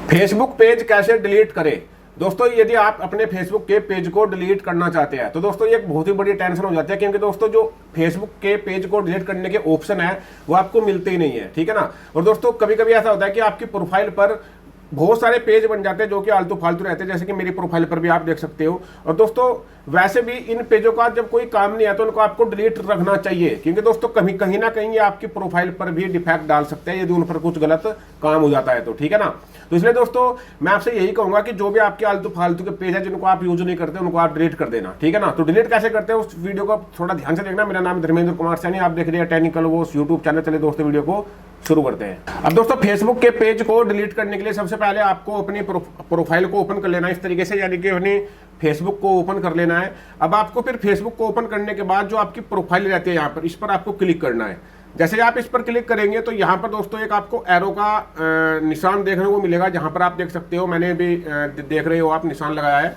Facebook page कैसे delete करें। दोस्तों यदि आप अपने फेसबुक के पेज को डिलीट करना चाहते हैं तो दोस्तों ये एक बहुत ही बड़ी टेंशन हो जाती है, क्योंकि दोस्तों जो फेसबुक के पेज को डिलीट करने के ऑप्शन है वो आपको मिलते ही नहीं है, ठीक है ना। और दोस्तों कभी कभी ऐसा होता है कि आपकी प्रोफाइल पर बहुत सारे पेज बन जाते हैं जो कि आलतू फालतू रहते हैं, जैसे कि मेरी प्रोफाइल पर भी आप देख सकते हो। और दोस्तों वैसे भी इन पेजों का जब कोई काम नहीं है तो उनको आपको डिलीट रखना चाहिए, क्योंकि दोस्तों कहीं ना कहीं ये आपकी प्रोफाइल पर भी डिफेक्ट डाल सकते हैं यदि उन पर कुछ गलत काम हो जाता है तो, ठीक है ना। तो इसलिए दोस्तों मैं आपसे यही कहूंगा कि जो भी आपके आलतू फालतू के पेज है जिनको आप यूज नहीं करते उनको आप डिलीट कर देना, ठीक है ना। तो डिलीट कैसे करते हैं उस वीडियो को थोड़ा ध्यान से देखना। मेरा नाम धर्मेंद्र कुमार सैनी, आप देख रहे हैं टेक्निकल वो यूट्यूब चैनल। चले दोस्तों वीडियो को शुरू करते हैं। अब दोस्तों फेसबुक के पेज को डिलीट करने के लिए सबसे पहले आपको अपनी प्रोफाइल को ओपन कर लेना है इस तरीके से, यानी कि अपनी फेसबुक को ओपन कर लेना है। अब आपको फिर फेसबुक को ओपन करने के बाद जो आपकी प्रोफाइल रहती है यहाँ पर, इस पर आपको क्लिक करना है। जैसे आप इस पर क्लिक करेंगे तो यहाँ पर दोस्तों एक आपको एरो का निशान देखने को मिलेगा, जहाँ पर आप देख सकते हो, मैंने भी देख रहे हो आप निशान लगाया है।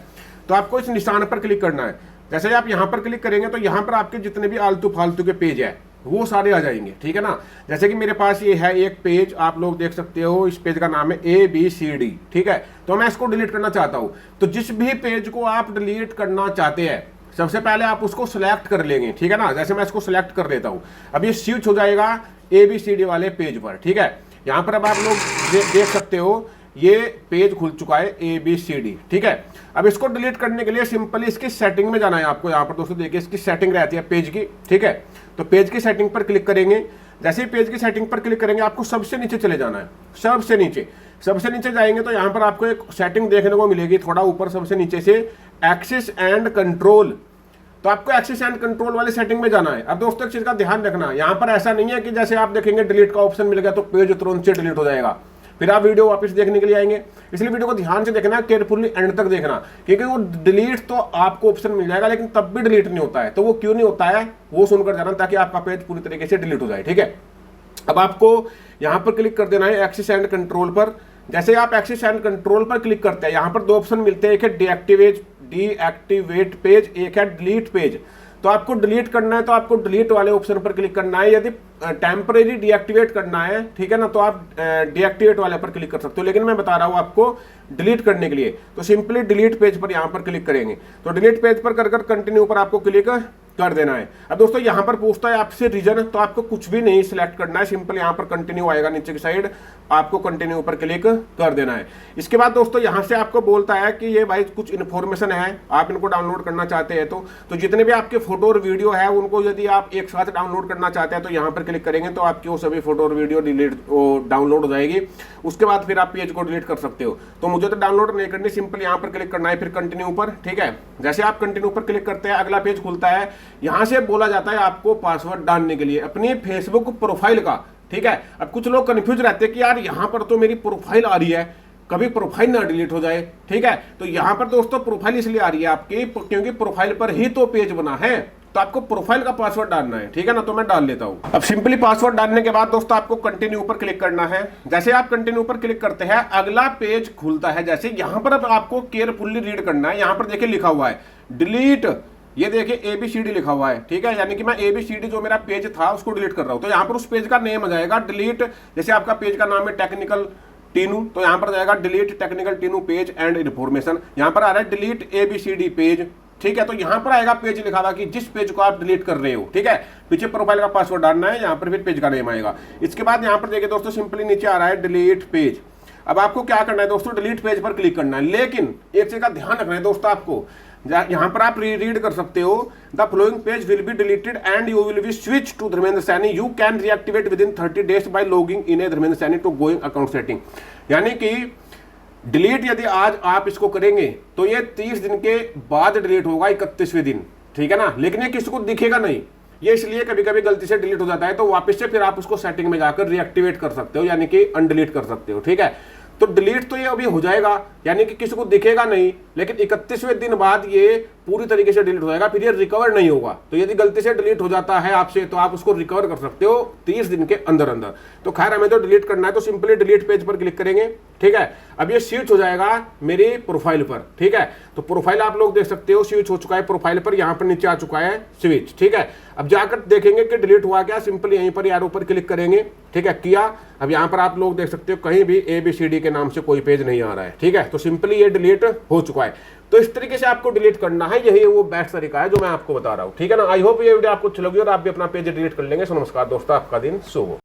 तो आपको इस निशान पर क्लिक करना है। जैसे आप यहाँ पर क्लिक करेंगे तो यहाँ पर आपके जितने भी आलतू फालतू के पेज है वो सारे आ जाएंगे, ठीक है ना। जैसे कि मेरे पास ये है एक पेज, आप लोग देख सकते हो, इस पेज का नाम है ABCD, ठीक है। तो मैं इसको डिलीट करना चाहता हूँ। तो जिस भी पेज को आप डिलीट करना चाहते हैं सबसे पहले आप उसको सिलेक्ट कर लेंगे, ठीक है ना। जैसे मैं इसको सिलेक्ट कर लेता हूँ, अब ये स्विच हो जाएगा ABCD वाले पेज पर, ठीक है। यहाँ पर अब आप लोग देख सकते हो ये पेज खुल चुका है ABCD, ठीक है। अब इसको डिलीट करने के लिए सिंपली इसकी सेटिंग में जाना है आपको। यहाँ पर दोस्तों देखिए इसकी सेटिंग रहती है पेज की, ठीक है। तो पेज की सेटिंग पर क्लिक करेंगे। जैसे ही पेज की सेटिंग पर क्लिक करेंगे आपको सबसे नीचे चले जाना है। सबसे नीचे जाएंगे तो यहाँ पर आपको एक सेटिंग देखने को मिलेगी थोड़ा ऊपर सबसे नीचे से, एक्सेस एंड कंट्रोल। तो आपको एक्सेस एंड कंट्रोल वाली सेटिंग में जाना है। अब दोस्तों एक चीज का ध्यान रखना, यहाँ पर ऐसा नहीं है कि जैसे आप देखेंगे डिलीट का ऑप्शन मिल गया तो पेज तुरंत से डिलीट हो जाएगा, फिर आप वीडियो वापस देखने के लिए आएंगे। इसलिए वीडियो को ध्यान से देखना, केयरफुली एंड तक देखना, क्योंकि वो डिलीट तो आपको ऑप्शन मिल जाएगा लेकिन तब भी डिलीट नहीं होता है। तो वो क्यों नहीं होता है वो सुनकर जाना, ताकि आपका पेज पूरी तरीके से डिलीट हो जाए, ठीक है। अब आपको यहाँ पर क्लिक कर देना है एक्सेस एंड कंट्रोल पर। जैसे आप एक्सेस एंड कंट्रोल पर क्लिक करते हैं यहाँ पर दो ऑप्शन मिलते हैं, एक है डीएक्टिवेट पेज, एक है डिलीट पेज। तो आपको डिलीट करना है तो आपको डिलीट वाले ऑप्शन पर क्लिक करना है। यदि टेम्परेरी डीएक्टिवेट करना है, ठीक है ना, तो आप डीएक्टिवेट वाले पर क्लिक कर सकते हो, लेकिन मैं बता रहा हूं आपको डिलीट करने के लिए तो सिंपली डिलीट पेज पर यहां पर क्लिक करेंगे। तो डिलीट पेज पर कर कंटिन्यू पर आपको क्लिक कर देना है। अब दोस्तों यहां पर पूछता है आपसे रीजन, तो आपको कुछ भी नहीं सिलेक्ट करना है, सिंपल यहां पर कंटिन्यू आएगा नीचे की साइड, आपको कंटिन्यू पर क्लिक कर देना है। इसके बाद दोस्तों यहां से आपको बोलता है कि ये भाई कुछ इन्फॉर्मेशन है, आप इनको डाउनलोड करना चाहते हैं तो जितने भी आपके फोटो और वीडियो है उनको यदि आप एक साथ डाउनलोड करना चाहते हैं तो यहाँ पर क्लिक करेंगे तो आपकी वो सभी फोटो और वीडियो डाउनलोड हो जाएगी। उसके बाद फिर आप पेज को डिलीट कर सकते हो। तो मुझे तो डाउनलोड नहीं करनी, सिंपल यहाँ पर क्लिक करना है, फिर कंटिन्यू पर, ठीक है। जैसे आप कंटिन्यू पर क्लिक करते हैं अगला पेज खुलता है। यहाँ से बोला जाता है आपको पासवर्ड डालने के लिए अपनी फेसबुक प्रोफाइल का, ठीक है। अब कुछ लोग कंफ्यूज रहते हैं कि यार यहाँ पर तो मेरी प्रोफाइल आ रही है, कभी प्रोफाइल ना डिलीट हो जाए, ठीक है। तो यहाँ पर दोस्तों प्रोफाइल इसलिए आ रही है आपकी क्योंकि प्रोफाइल पर ही तो पेज बना है, तो आपको प्रोफाइल का पासवर्ड डालना है, ठीक है ना। तो मैं डाल लेता हूं। अब सिंपली पासवर्ड डालने के बाद दोस्तों आपको कंटिन्यू पर क्लिक करना है। जैसे आप कंटिन्यू पर क्लिक करते हैं अगला पेज खुलता है। जैसे यहां पर अब आपको केयरफुली रीड करना है। यहां पर देखिए लिखा हुआ है डिलीट, ये देखिए ABCD लिखा हुआ है, ठीक है। यानी कि मैं ABCD जो मेरा पेज था उसको डिलीट कर रहा हूं। तो यहां पर उस पेज का नेम आ जाएगा डिलीट। जैसे आपका पेज का नाम है टेक्निकल टीनू, तो यहां पर जाएगा delete technical Tinu page and information. यहां पर आ रहा है डिलीट ABCD पेज, ठीक है। तो यहां पर आएगा पेज लिखा हुआ कि जिस पेज को आप डिलीट कर रहे हो, ठीक है। पीछे प्रोफाइल का पासवर्ड डालना है, यहां पर फिर पेज का नेम आएगा। इसके बाद यहां पर देखिए दोस्तों सिंपली नीचे आ रहा है डिलीट पेज। अब आपको क्या करना है दोस्तों, डिलीट पेज पर क्लिक करना है। लेकिन एक चीज का ध्यान रखना है दोस्तों, आपको यहां पर आप रीड कर सकते हो, the flowing page will be deleted and you will be switch to Dharmendra Saini, you can reactivate within 30 days by logging in a Dharmendra Saini to going account setting. यानी कि डिलीट यदि आज आप इसको करेंगे तो ये 30 दिन के बाद डिलीट होगा, 31वें दिन, ठीक है ना। लेकिन ये किसी को दिखेगा नहीं, ये इसलिए कभी कभी गलती से डिलीट हो जाता है। तो वापस से फिर आप उसको सेटिंग में जाकर रीएक्टिवेट कर सकते हो, यानी कि अनडिलीट कर सकते हो, ठीक है। तो डिलीट तो ये अभी हो जाएगा, यानी कि किसी को दिखेगा नहीं, लेकिन 31वें दिन बाद ये पूरी तरीके से डिलीट हो जाएगा, फिर ये रिकवर नहीं होगा। तो यदि गलती से डिलीट हो जाता है आपसे तो आप उसको रिकवर कर सकते हो 30 दिन के अंदर अंदर। तो खैर हमें तो डिलीट करना है, तो सिंपली डिलीट पेज पर क्लिक करेंगे। ठीक है, अब ये स्विच हो जाएगा मेरी प्रोफाइल पर। ठीक है, तो प्रोफाइल आप लोग देख सकते हो स्विच हो चुका है प्रोफाइल पर, यहाँ पर नीचे आ चुका है स्विच। ठीक है, अब जाकर देखेंगे कि डिलीट हुआ क्या, सिंपली यहीं पर यार ऊपर क्लिक करेंगे। ठीक है, किया। अब यहाँ पर आप लोग देख सकते हो कहीं भी ABCD के नाम से कोई पेज नहीं आ रहा है। ठीक है, तो सिंपली ये डिलीट हो चुका है। तो इस तरीके से आपको डिलीट करना है, यही वो बेस्ट तरीका है जो मैं आपको बता रहा हूँ। ठीक है ना, आई होप ये वीडियो आपको अच्छी लगी और आप भी अपना पेज डिलीट कर लेंगे। सो नमस्कार दोस्तों, आपका दिन शुभ हो।